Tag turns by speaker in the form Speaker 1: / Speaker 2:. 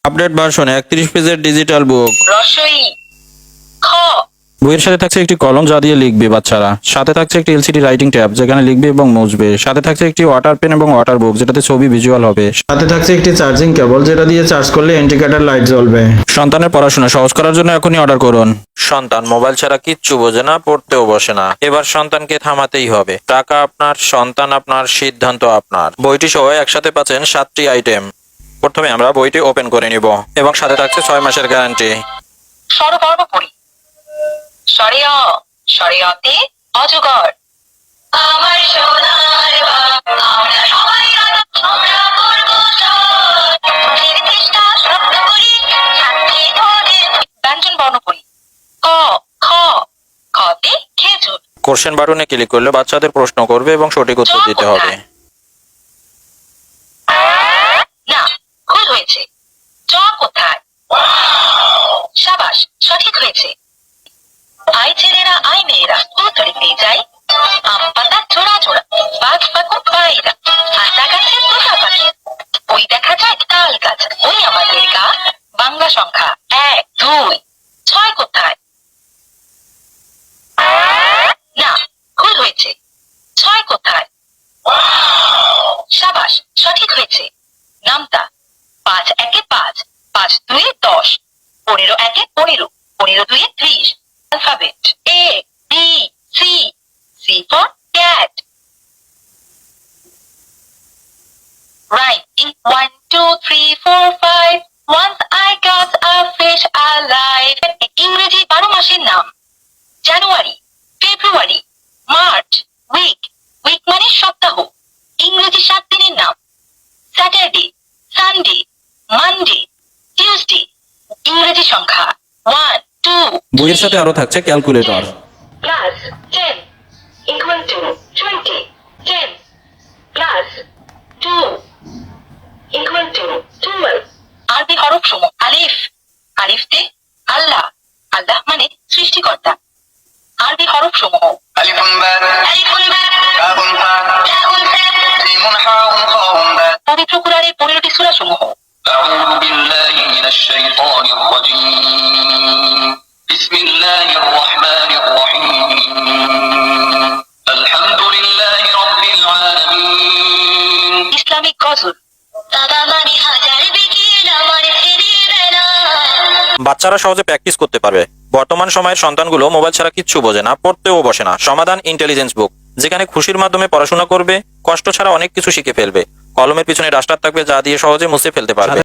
Speaker 1: Update version 31 পেজের digital বুক।
Speaker 2: রসই খ
Speaker 1: বইয়ের সাথে থাকছে একটি কলম যা দিয়ে লিখবে বাচ্চারা, সাথে থাকছে একটি এলসিডি রাইটিং ট্যাব যেখানে লিখবে এবং মুছবে, সাথে থাকছে একটি ওয়াটার পেন এবং ওয়াটার বুক যেটাতে ছবি ভিজুয়াল হবে, সাথে থাকছে একটি চার্জিং কেবল যেটা দিয়ে চার্জ করলে ইন্ডিকেটর লাইট জ্বলবে। সন্তানের পড়াশোনা সহজ করার জন্য এখনই অর্ডার করুন। সন্তান মোবাইল ছাড়া কিচ্ছু বোঝে না, পড়তেও বসে না। এবার সন্তানকে থামাতেই হবে। টাকা আপনার, সন্তান আপনার, সিদ্ধান্ত আপনার। বইটি সহ একসাথে পাচ্ছেন 7টি আইটেম। প্রথমে আমরা বইটি ওপেন করে নিব এবং সাথে থাকছে 6 মাসের গ্যারান্টি।
Speaker 2: স্বরবর্ণ পড়ি। সরেয় সরেয়তে অজগর। আমার সোনার বাপ, আমরা সবাই আমরা করব জয়। নির্দিষ্টা শব্দ করি, থাকবে তোদের। ব্যঞ্জন বর্ণ পড়ি। ক খ খতে খেজুর।
Speaker 1: কোশ্চেন বাটনে ক্লিক করলে বাচ্চাদের প্রশ্ন করবে এবং সঠিক উত্তর দিতে হবে।
Speaker 2: না, ভুল হয়েছে। চ কোথায়? সাবাস, সঠিক হয়েছে। আই ছেলেরা আই মেয়েরা স্কুল ধরিতে যাই। আম পাতা ছোড়া ছোড়া, বাঘ পাকুন পায়রা, আতা গাছে তোতা পাখি, ওই দেখা যায় তাল গাছ, ওই আমাদের গা। বাংলা সংখ্যা 1 2 6 কোথায়? না, ভুল হয়েছে। 6 কোথায়? সাবাস, সঠিক হয়েছে। নামতা 5 একে 5, 5 2 10, 15 একে 15, 15 2 30। Alphabet A B C, C for cat. Rhyme 1 2 3 4 5. Once I got a fish alive. ইংরেজি 12 মাসের নাম। জানুয়ারি, ফেব্রুয়ারি, মার্চ। উইক, উইক মানে সপ্তাহ। ইংরেজি 7 দিনের নাম। Saturday, Sunday, Monday, Tuesday. ইংরেজি সংখ্যা 1 2।
Speaker 1: বইয়ের সাথে আরো থাকছে calculator.
Speaker 2: Plus 10 equal to 20. 10 plus 2 equal to 12. আরবি হরফ সমূহ। আলিফ, আলিফতে আল্লাহ, আল্লাহ মানে সৃষ্টিকর্তা। আরবি হরফ সমূহ।
Speaker 3: ألف باء
Speaker 2: আলিফুল বা,
Speaker 3: باء تاء
Speaker 2: তাউল তা।
Speaker 3: جيم حاء خاء باء.
Speaker 2: পবিত্র কুরআনের 15টি সূরা সমূহ।
Speaker 3: أعوذ بالله من الشيطان الرجيم. بسم الله الرحمن الرحيم. الحمد لله رب العالمين.
Speaker 2: ইসলামিক গজল। বাবা মানে হাজার বিকেল আমার ফিরিবে না।
Speaker 1: বাচ্চারা সহজে প্র্যাকটিস করতে পারবে। বর্তমান সময়ের সন্তানগুলো মোবাইল ছাড়া কিচ্ছু বোঝে না, পড়তেও বসে না। সমাধান ইন্টেলিজেন্স বুক, যেখানে খুশির মাধ্যমে পড়াশোনা করবে, কষ্ট ছাড়া অনেক কিছু শিখে ফেলবে। কলমের পিছনে ডাস্টার থাকবে যা দিয়ে সহজে মুছে ফেলতে পারবে।